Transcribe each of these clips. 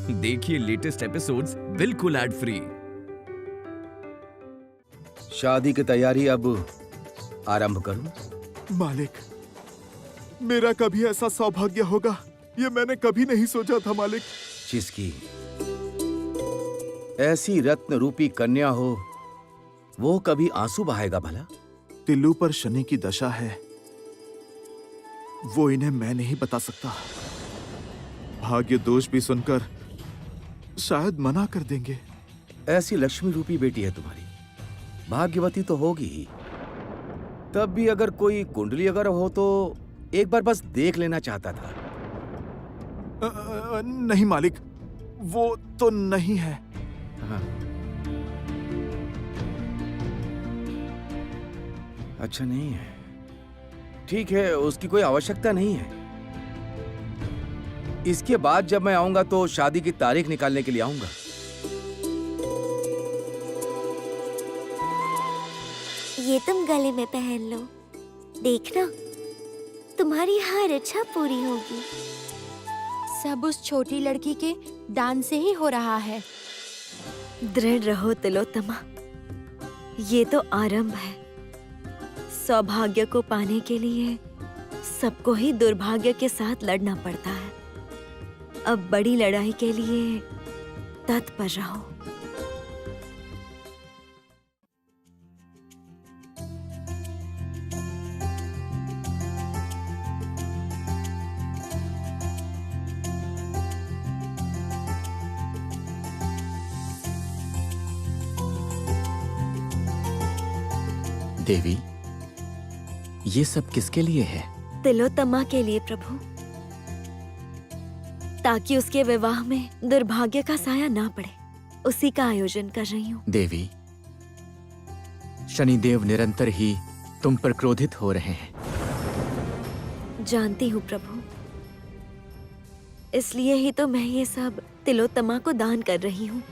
देखिए latest episodes बिल्कुल ad free. शादी की तैयारी अब आरंभ करूं? मालिक, मेरा कभी ऐसा सौभाग्य होगा ये मैंने कभी नहीं सोचा था मालिक। जिसकी ऐसी रत्न रूपी कन्या हो वो कभी आंसू बहाएगा भला? तिल्लू पर शनि की दशा है, वो इन्हें मैं नहीं बता सकता। भाग्य दोष भी सुनकर शायद मना कर देंगे। ऐसी लक्ष्मी रूपी बेटी है तुम्हारी, भाग्यवती तो होगी ही। तब भी अगर कोई कुंडली अगर हो तो एक बार बस देख लेना चाहता था। नहीं मालिक, वो तो नहीं है। हाँ। अच्छा नहीं है, ठीक है, उसकी कोई आवश्यकता नहीं है। इसके बाद जब मैं आऊंगा तो शादी की तारीख निकालने के लिए आऊंगा। ये तुम गले में पहन लो, देखना तुम्हारी हर इच्छा पूरी होगी। सब उस छोटी लड़की के दान से ही हो रहा है। दृढ़ रहो तिलोत्तमा, ये तो आरंभ है। सौभाग्य को पाने के लिए सबको ही दुर्भाग्य के साथ लड़ना पड़ता है। अब बड़ी लड़ाई के लिए तत्पर रहो। देवी, ये सब किसके लिए है? तिलोत्तमा के लिए प्रभु, ताकि उसके विवाह में दुर्भाग्य का साया ना पड़े, उसी का आयोजन कर रही हूँ। देवी, शनिदेव निरंतर ही तुम पर क्रोधित हो रहे हैं। जानती हूँ प्रभु, इसलिए ही तो मैं ये सब तिलोत्तमा को दान कर रही हूँ,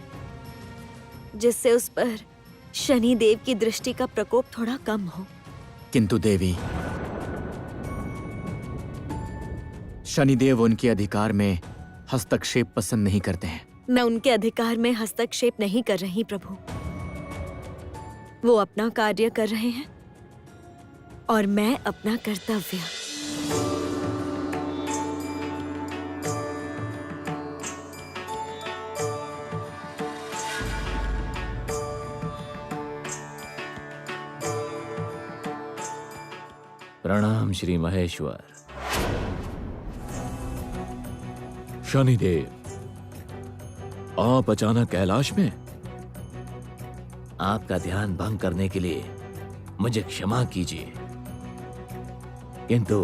जिससे उस पर शनिदेव की दृष्टि का प्रकोप थोड़ा कम हो। किंतु देवी, शनिदेव उनके अधिकार में हस्तक्षेप पसंद नहीं करते हैं। मैं उनके अधिकार में हस्तक्षेप नहीं कर रही प्रभु, वो अपना कार्य कर रहे हैं और मैं अपना कर्तव्य। प्रणाम श्री महेश्वर। शनिदेव, आप अचानक कैलाश में? आपका ध्यान भंग करने के लिए मुझे क्षमा कीजिए, किंतु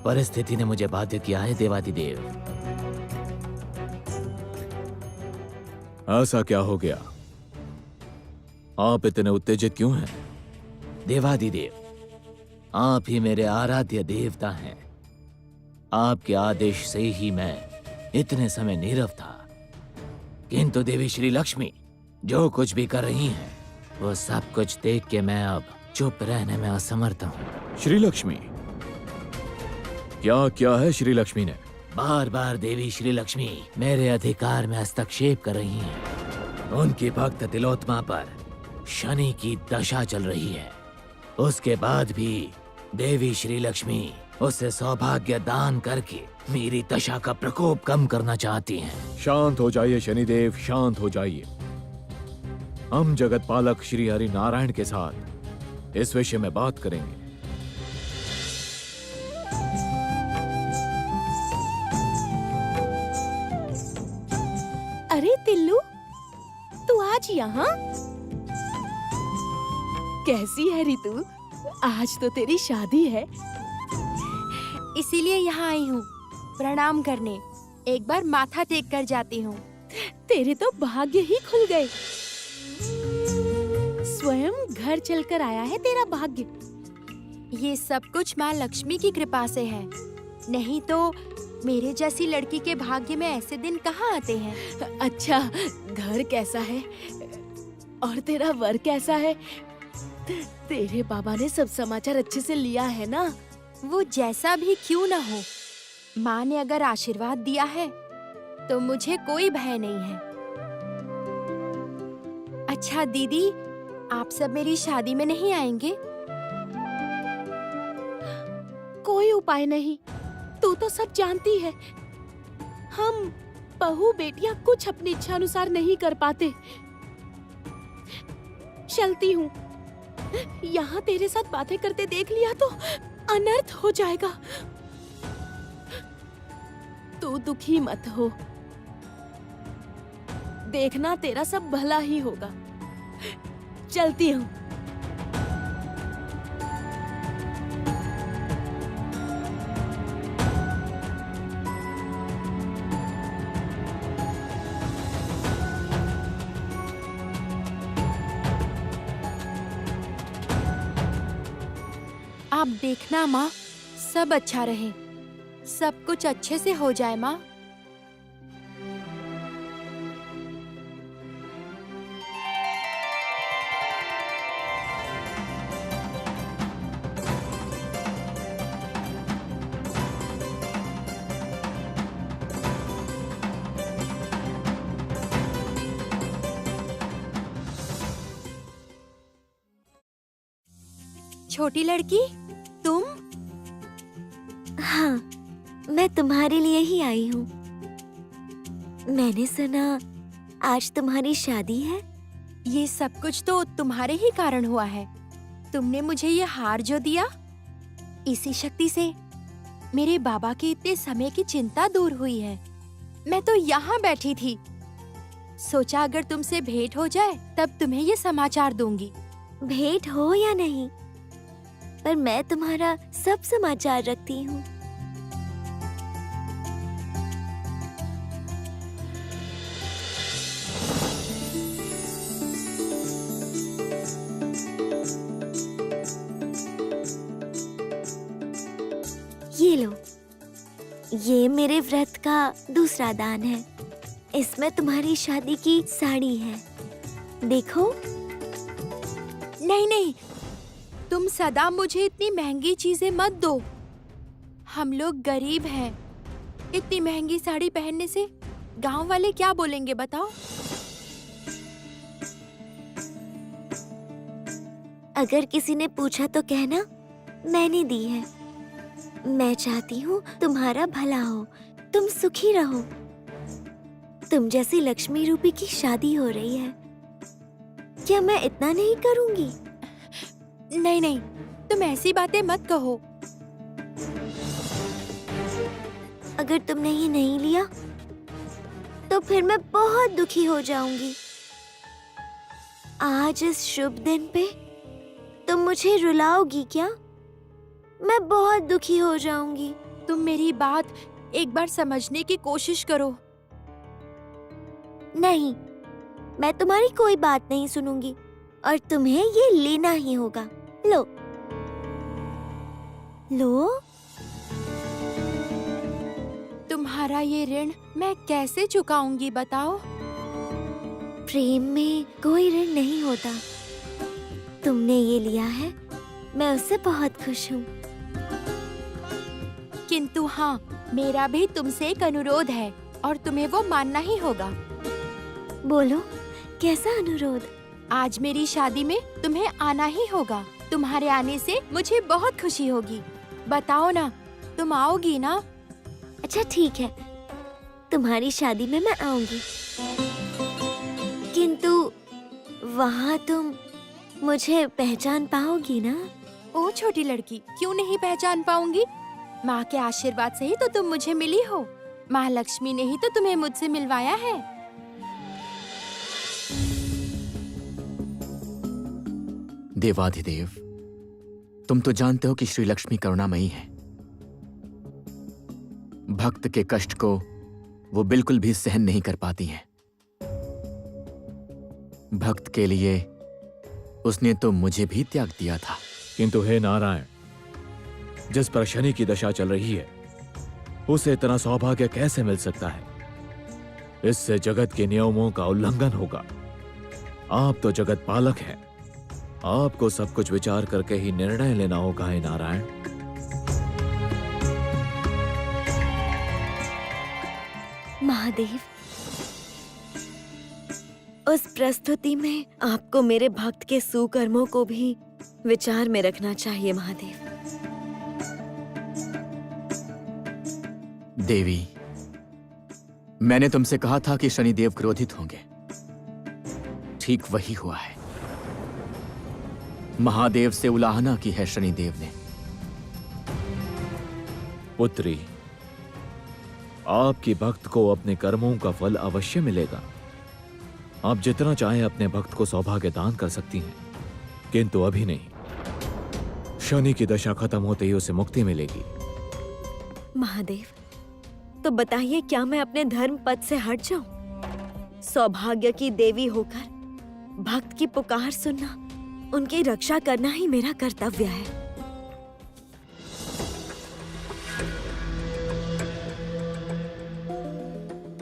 परिस्थिति ने मुझे बाध्य किया है देवादिदेव। ऐसा क्या हो गया? आप इतने उत्तेजित क्यों हैं? देवादिदेव, आप ही मेरे आराध्य देवता हैं। आपके आदेश से ही मैं इतने समय नीरव था, किंतु देवी श्री लक्ष्मी जो कुछ भी कर रही हैं, वो सब कुछ देख के मैं अब चुप रहने में असमर्थ हूँ। श्री लक्ष्मी? क्या क्या है श्री लक्ष्मी ने? बार बार देवी श्री लक्ष्मी मेरे अधिकार में हस्तक्षेप कर रही हैं। उनकी भक्त तिलोत्तमा पर शनि की दशा चल रही है। उसके बाद भी देवी श्री लक्ष्मी उसे सौभाग्य दान करके मेरी दशा का प्रकोप कम करना चाहती हैं। शांत हो जाइए शनिदेव, शांत हो जाइए। हम जगत पालक श्री हरि नारायण के साथ इस विषय में बात करेंगे। अरे तिल्लू, तू आज यहाँ? कैसी है रितु? आज तो तेरी शादी है। इसीलिए यहाँ आई हूँ प्रणाम करने। एक बार माथा टेक कर जाती हूँ। तेरे तो भाग्य ही खुल गए। स्वयं घर चलकर आया है तेरा भाग्य। ये सब कुछ माँ लक्ष्मी की कृपा से है, नहीं तो मेरे जैसी लड़की के भाग्य में ऐसे दिन कहाँ आते हैं। अच्छा, घर कैसा है और तेरा वर कैसा है? तेरे बाबा ने सब समाचार अच्छे से लिया है ना? वो जैसा भी क्यों ना हो, माँ ने अगर आशीर्वाद दिया है तो मुझे कोई भय नहीं है। अच्छा दीदी, आप सब मेरी शादी में नहीं आएंगे? कोई उपाय नहीं, तू तो सब जानती है। हम बहू बेटियां कुछ अपनी इच्छा अनुसार नहीं कर पाते। चलती हूँ। यहाँ तेरे साथ बातें करते देख लिया तो अनर्थ हो जाएगा। तू दुखी मत हो, देखना तेरा सब भला ही होगा। चलती हूँ। आप देखना माँ, सब अच्छा रहे, सब कुछ अच्छे से हो जाए माँ। छोटी लड़की, तुम? हाँ, मैं तुम्हारे लिए ही आई हूँ। मैंने सुना आज तुम्हारी शादी है। ये सब कुछ तो तुम्हारे ही कारण हुआ है। तुमने मुझे ये हार जो दिया, इसी शक्ति से मेरे बाबा की इतने समय की चिंता दूर हुई है। मैं तो यहाँ बैठी थी, सोचा अगर तुमसे भेंट हो जाए तब तुम्हें ये समाचार दूंगी। भेंट हो या नहीं, पर मैं तुम्हारा सब समाचार रखती हूँ। ये लो, ये मेरे व्रत का दूसरा दान है। इसमें तुम्हारी शादी की साड़ी है, देखो। नहीं नहीं, तुम सदा मुझे इतनी महंगी चीजें मत दो। हम लोग गरीब हैं। इतनी महंगी साड़ी पहनने से गांव वाले क्या बोलेंगे बताओ? अगर किसी ने पूछा तो कहना मैंने दी है। मैं चाहती हूँ तुम्हारा भला हो, तुम सुखी रहो। तुम जैसी लक्ष्मी रूपी की शादी हो रही है, क्या मैं इतना नहीं करूँगी? नहीं नहीं, तुम ऐसी बातें मत कहो। अगर तुमने ये नहीं लिया तो फिर मैं बहुत दुखी हो जाऊंगी। आज इस शुभ दिन पे तुम मुझे रुलाओगी क्या? मैं बहुत दुखी हो जाऊंगी। तुम मेरी बात एक बार समझने की कोशिश करो। नहीं, मैं तुम्हारी कोई बात नहीं सुनूंगी और तुम्हें ये लेना ही होगा। लो लो। तुम्हारा ये ऋण मैं कैसे चुकाऊंगी बताओ? प्रेम में कोई ऋण नहीं होता। तुमने ये लिया है, मैं उससे बहुत खुश हूँ। किंतु हाँ, मेरा भी तुमसे एक अनुरोध है और तुम्हें वो मानना ही होगा। बोलो, कैसा अनुरोध? आज मेरी शादी में तुम्हें आना ही होगा। तुम्हारे आने से मुझे बहुत खुशी होगी। बताओ ना, तुम आओगी ना? अच्छा ठीक है, तुम्हारी शादी में मैं आऊंगी, किंतु वहाँ तुम मुझे पहचान पाओगी ना? ओ छोटी लड़की, क्यों नहीं पहचान पाऊंगी? माँ के आशीर्वाद से ही तो तुम मुझे मिली हो। माँ लक्ष्मी ने ही तो तुम्हें मुझसे मिलवाया है। देवाधिदेव, तुम तो जानते हो कि श्री लक्ष्मी करुणामयी है। भक्त के कष्ट को वो बिल्कुल भी सहन नहीं कर पाती हैं। भक्त के लिए उसने तो मुझे भी त्याग दिया था। किंतु हे नारायण, जिस पर शनि की दशा चल रही है, उसे इतना सौभाग्य कैसे मिल सकता है? इससे जगत के नियमों का उल्लंघन होगा। आप तो जगत पालक हैं, आपको सब कुछ विचार करके ही निर्णय लेना होगा। हे नारायण, महादेव महादेव, उस प्रस्तुति में आपको मेरे भक्त के सुकर्मों को भी विचार में रखना चाहिए महादेव। देवी, मैंने तुमसे कहा था कि शनिदेव क्रोधित होंगे। ठीक वही हुआ है। महादेव से उलाहना की है शनिदेव ने। पुत्री, आपकी भक्त को अपने कर्मों का फल अवश्य मिलेगा। आप जितना चाहें अपने भक्त को सौभाग्य दान कर सकती हैं, किंतु अभी नहीं। शनि की दशा खत्म होते ही उसे मुक्ति मिलेगी। महादेव, तो बताइए, क्या मैं अपने धर्म पद से हट जाऊं? सौभाग्य की देवी होकर भक्त की पुकार सुनना, उनकी रक्षा करना ही मेरा कर्तव्य है।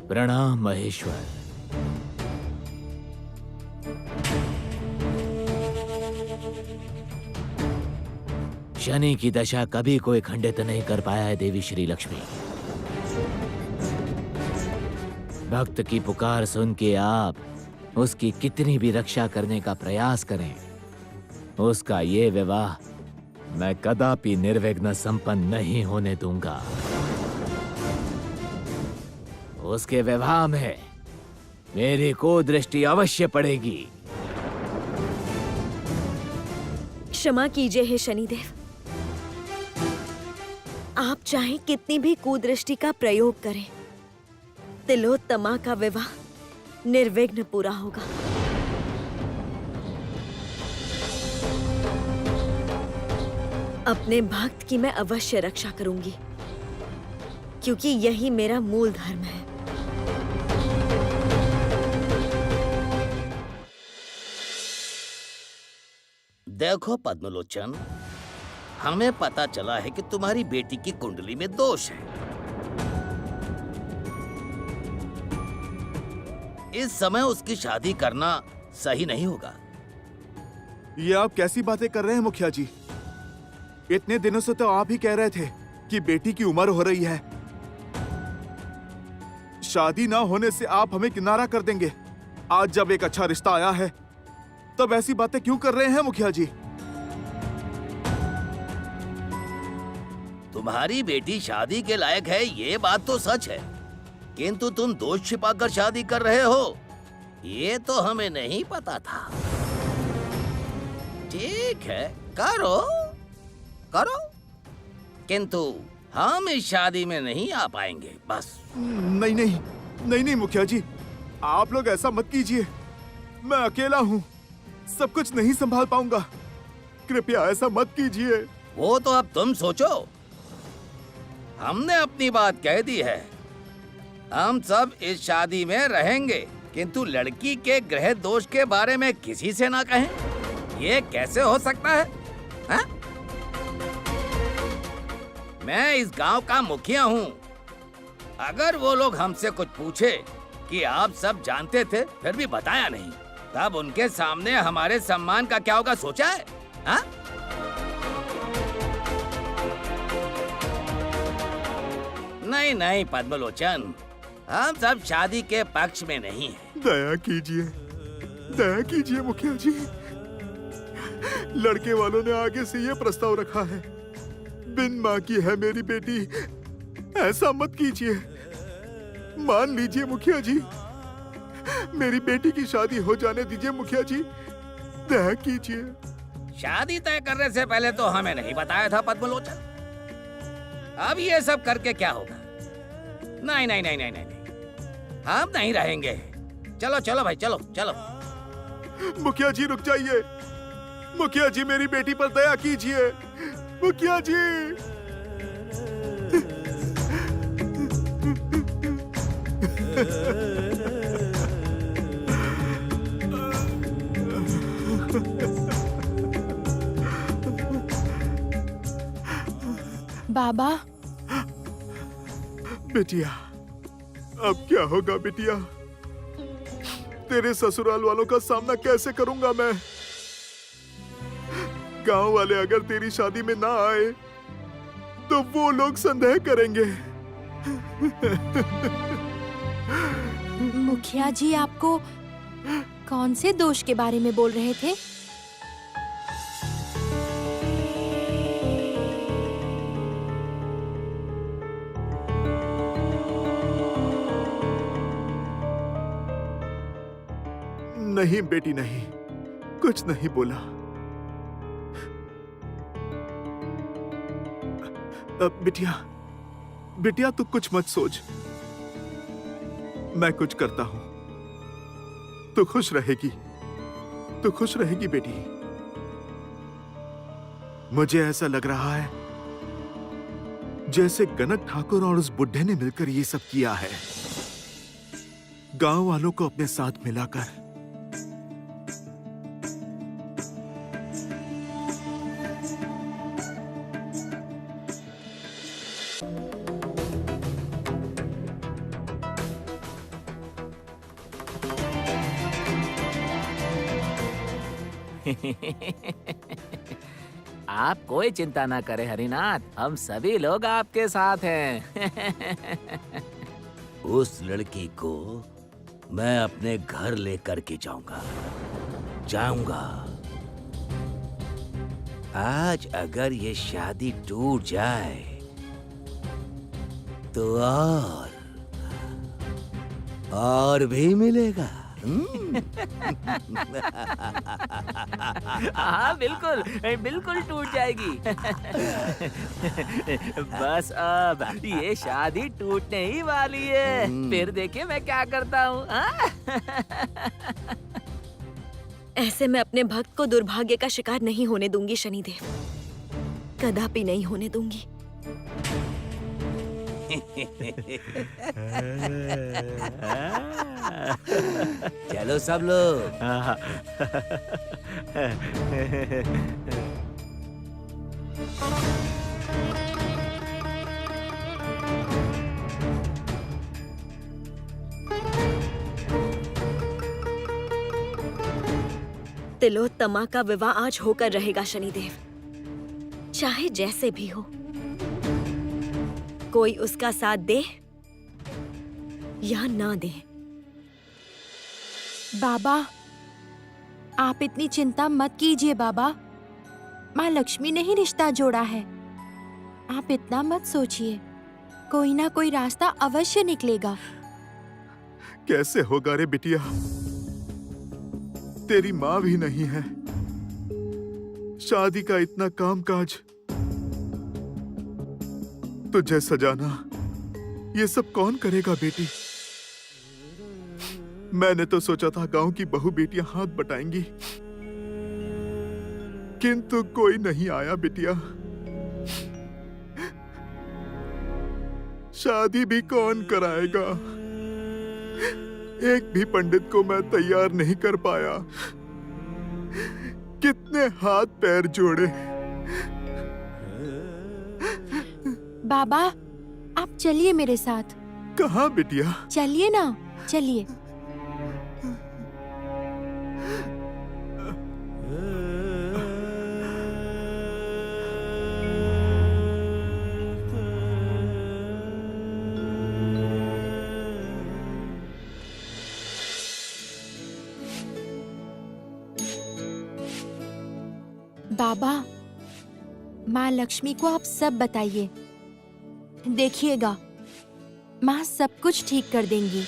प्रणाम महेश्वर। शनि की दशा कभी कोई खंडित नहीं कर पाया है देवी श्री लक्ष्मी। भक्त की पुकार सुन के आप उसकी कितनी भी रक्षा करने का प्रयास करें, उसका ये विवाह मैं कदापि निर्विघ्न संपन्न नहीं होने दूंगा। उसके विवाह में मेरी को दृष्टि अवश्य पड़ेगी। क्षमा कीजिए हे शनिदेव, आप चाहे कितनी भी कुदृष्टि का प्रयोग करें, तिलोत्तमा का विवाह निर्विघ्न पूरा होगा। अपने भक्त की मैं अवश्य रक्षा करूंगी, क्योंकि यही मेरा मूल धर्म है। देखो पद्मलोचन, हमें पता चला है कि तुम्हारी बेटी की कुंडली में दोष है। इस समय उसकी शादी करना सही नहीं होगा। ये आप कैसी बातें कर रहे हैं मुखिया जी? इतने दिनों से तो आप ही कह रहे थे कि बेटी की उम्र हो रही है, शादी ना होने से आप हमें किनारा कर देंगे। आज जब एक अच्छा रिश्ता आया है, तब ऐसी बातें क्यों कर रहे हैं मुखिया जी? तुम्हारी बेटी शादी के लायक है, ये बात तो सच है, किंतु तुम दोष छिपाकर शादी कर रहे हो, ये तो हमें नहीं पता था। ठीक है, करो करो, किंतु हम इस शादी में नहीं आ पाएंगे, बस। नहीं नहीं नहीं नहीं मुखिया जी, आप लोग ऐसा मत कीजिए। मैं अकेला हूँ, सब कुछ नहीं संभाल पाऊंगा। कृपया ऐसा मत कीजिए। वो तो अब तुम सोचो। हमने अपनी बात कह दी है, हम सब इस शादी में रहेंगे, किंतु लड़की के ग्रह दोष के बारे में किसी से ना कहें। ये कैसे हो सकता है, हा? मैं इस गांव का मुखिया हूँ। अगर वो लोग हमसे कुछ पूछे कि आप सब जानते थे फिर भी बताया नहीं, तब उनके सामने हमारे सम्मान का क्या होगा, सोचा है? हा? नहीं नहीं पद्मलोचन, हम सब शादी के पक्ष में नहीं हैं। दया कीजिए मुखिया जी। लड़के वालों ने आगे से ये प्रस्ताव रखा है, बिन माँ की है मेरी बेटी, ऐसा मत कीजिए। मान लीजिए मुखिया जी, मेरी बेटी की शादी हो जाने दीजिए मुखिया जी, दया कीजिए। शादी तय करने से पहले तो हमें नहीं बताया था पद्मलोचन। अब ये सब करके क्या होगा? नहीं नहीं नहीं नहीं नहीं, हम नहीं रहेंगे। चलो चलो भाई, चलो चलो। मुखिया जी रुक जाइए। मुखिया जी, मेरी बेटी पर दया कीजिए। मुखिया जी। बाबा, बेटिया, अब क्या होगा बेटिया? तेरे ससुराल वालों का सामना कैसे करूंगा मैं? गांव वाले अगर तेरी शादी में ना आए तो वो लोग संदेह करेंगे। मुखिया जी आपको कौन से दोष के बारे में बोल रहे थे? नहीं बेटी, नहीं, कुछ नहीं बोला। बिटिया, बिटिया तू कुछ मत सोच, मैं कुछ करता हूं। तू खुश रहेगी, तू खुश रहेगी बेटी। मुझे ऐसा लग रहा है जैसे गनक ठाकुर और उस बुढ़े ने मिलकर ये सब किया है, गांव वालों को अपने साथ मिलाकर। आप कोई चिंता ना करें हरिनाथ, हम सभी लोग आपके साथ हैं। उस लड़की को मैं अपने घर लेकर के जाऊंगा। आज अगर ये शादी टूट जाए तो और भी मिलेगा। हाँ बिल्कुल, बिल्कुल टूट जाएगी। बस अब ये शादी टूटने ही वाली है, फिर देखिए मैं क्या करता हूँ। ऐसे मैं अपने भक्त को दुर्भाग्य का शिकार नहीं होने दूंगी शनिदेव, कदापि नहीं होने दूंगी। चलो सब लोग। तिलोत्तमा का विवाह आज होकर रहेगा शनिदेव, चाहे जैसे भी हो। कोई उसका साथ दे या ना दे। बाबा, आप इतनी चिंता मत कीजिए बाबा, माँ लक्ष्मी ने ही रिश्ता जोड़ा है। आप इतना मत सोचिए, कोई ना कोई रास्ता अवश्य निकलेगा। कैसे होगा रे बिटिया, तेरी माँ भी नहीं है, शादी का इतना कामकाज, तुझे सजाना, ये सब कौन करेगा बेटी? मैंने तो सोचा था गांव की बहू बेटियां हाथ बटाएंगी, किंतु कोई नहीं आया बिटिया। शादी भी कौन कराएगा? एक भी पंडित को मैं तैयार नहीं कर पाया। कितने हाथ पैर जोड़े। बाबा, आप चलिए मेरे साथ। कहाँ बिटिया? चलिए ना, चलिए। बाबा, माँ लक्ष्मी को आप सब बताइए, देखिएगा माँ सब कुछ ठीक कर देंगी।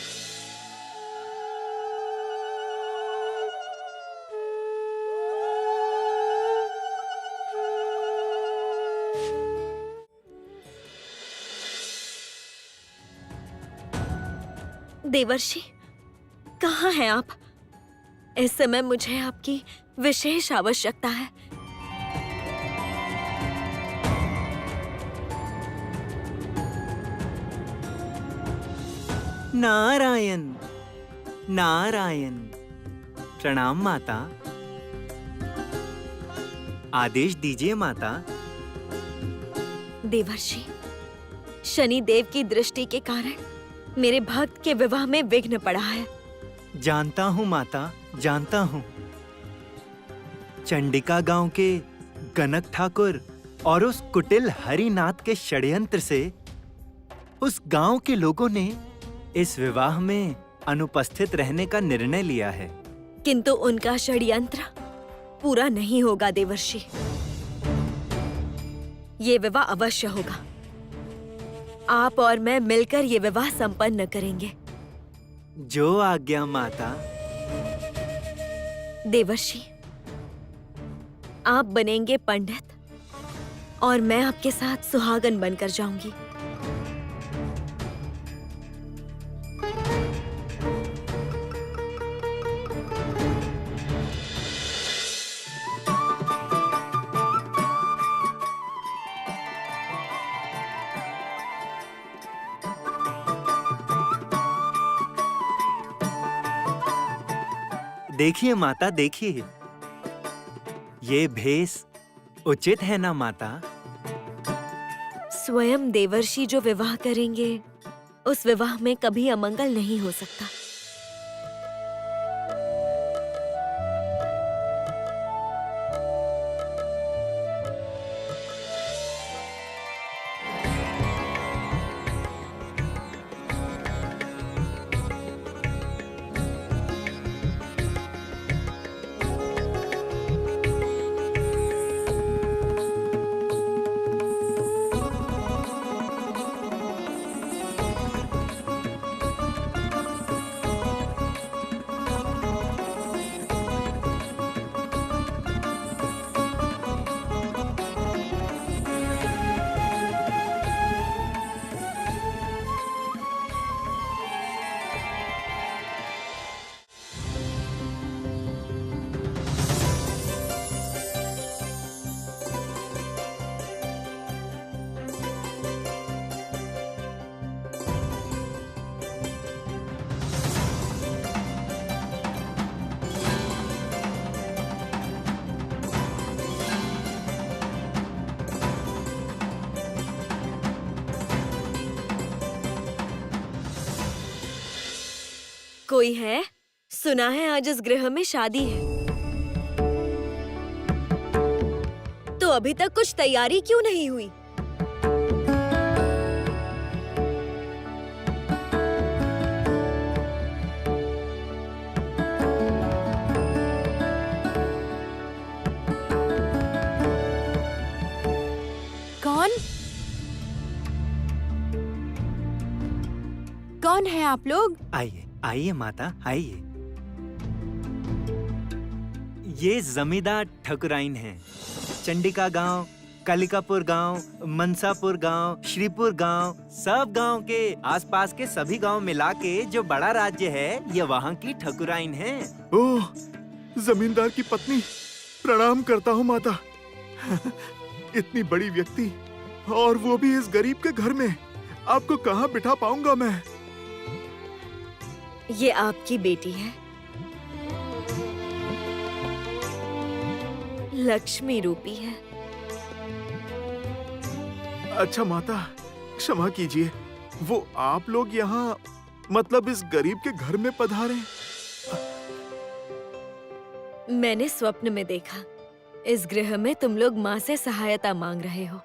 देवर्षि, कहाँ हैं आप? इस समय मुझे आपकी विशेष आवश्यकता है। नारायण नारायण। प्रणाम माता। आदेश दीजिए माता। देवर्षि, शनि देव की दृष्टि के कारण मेरे भक्त के विवाह में विघ्न पड़ा है। जानता हूँ माता, जानता हूँ। चंडिका गांव के गनक ठाकुर और उस कुटिल हरिनाथ के षड्यंत्र से उस गांव के लोगों ने इस विवाह में अनुपस्थित रहने का निर्णय लिया है। किंतु उनका षड्यंत्र पूरा नहीं होगा देवर्षि। ये विवाह अवश्य होगा। आप और मैं मिलकर ये विवाह संपन्न करेंगे। जो आज्ञा माता। देवर्षि, आप बनेंगे पंडित और मैं आपके साथ सुहागन बनकर जाऊंगी। देखिए माता, देखिए, ये भेष उचित है ना माता? स्वयं देवर्षि जो विवाह करेंगे, उस विवाह में कभी अमंगल नहीं हो सकता। कोई है? सुना है आज इस गृह में शादी है। तो अभी तक कुछ तैयारी क्यों नहीं हुई? कौन है आप लोग? आइए आइए माता, आइए। ये जमींदार ठकुराइन हैं। चंडिका गांव, कालिकापुर गांव, मनसापुर गांव, श्रीपुर गांव, सब गांव के आसपास के सभी गांव मिला के जो बड़ा राज्य है, ये वहाँ की ठकुराइन है। ओह, जमींदार की पत्नी, प्रणाम करता हूँ माता। इतनी बड़ी व्यक्ति और वो भी इस गरीब के घर में, आपको कहाँ बिठा पाऊंगा मैं? ये आपकी बेटी है, लक्ष्मी रूपी है। अच्छा माता, क्षमा कीजिए, वो आप लोग यहाँ मतलब इस गरीब के घर में पधारे? मैंने स्वप्न में देखा, इस गृह में तुम लोग माँ से सहायता मांग रहे हो।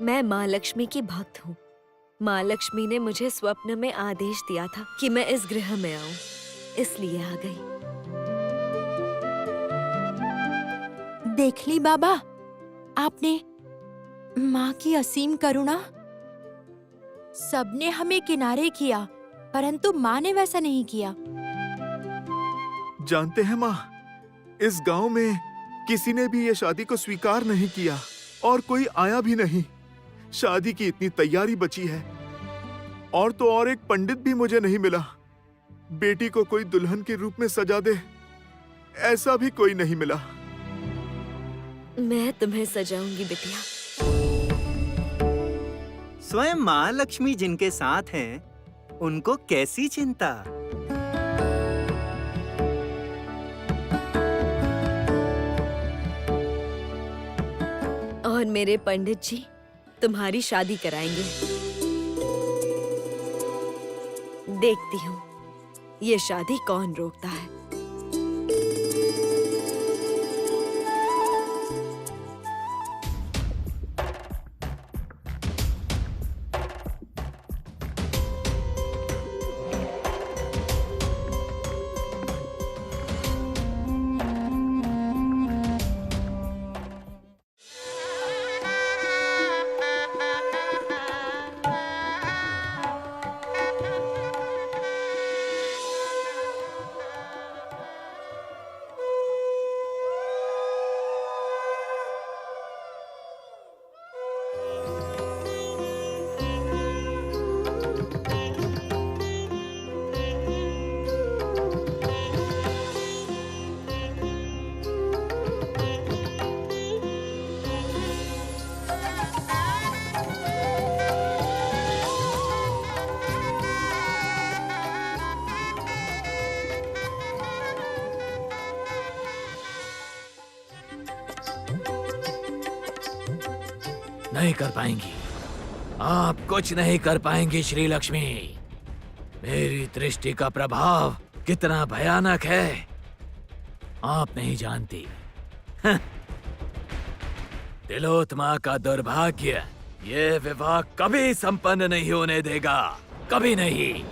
मैं माँ लक्ष्मी की भक्त हूँ। माँ लक्ष्मी ने मुझे स्वप्न में आदेश दिया था कि मैं इस गृह में आऊं, इसलिए आ गई। देख ली बाबा, आपने माँ की असीम करुणा। सबने हमें किनारे किया, परंतु माँ ने वैसा नहीं किया। जानते हैं माँ, इस गांव में किसी ने भी ये शादी को स्वीकार नहीं किया और कोई आया भी नहीं। शादी की इतनी तैयारी बची है और तो और एक पंडित भी मुझे नहीं मिला। बेटी को कोई दुल्हन के रूप में सजा दे, ऐसा भी कोई नहीं मिला। मैं तुम्हें सजाऊंगी बिटिया। स्वयं माँ लक्ष्मी जिनके साथ हैं, उनको कैसी चिंता। और मेरे पंडित जी तुम्हारी शादी कराएंगे। देखती हूँ ये शादी कौन रोकता है। नहीं कर पाएंगी। आप कुछ नहीं कर पाएंगी श्री लक्ष्मी। मेरी दृष्टि का प्रभाव कितना भयानक है आप नहीं जानती। हं। तिलोत्मा का दुर्भाग्य ये विवाह कभी संपन्न नहीं होने देगा, कभी नहीं।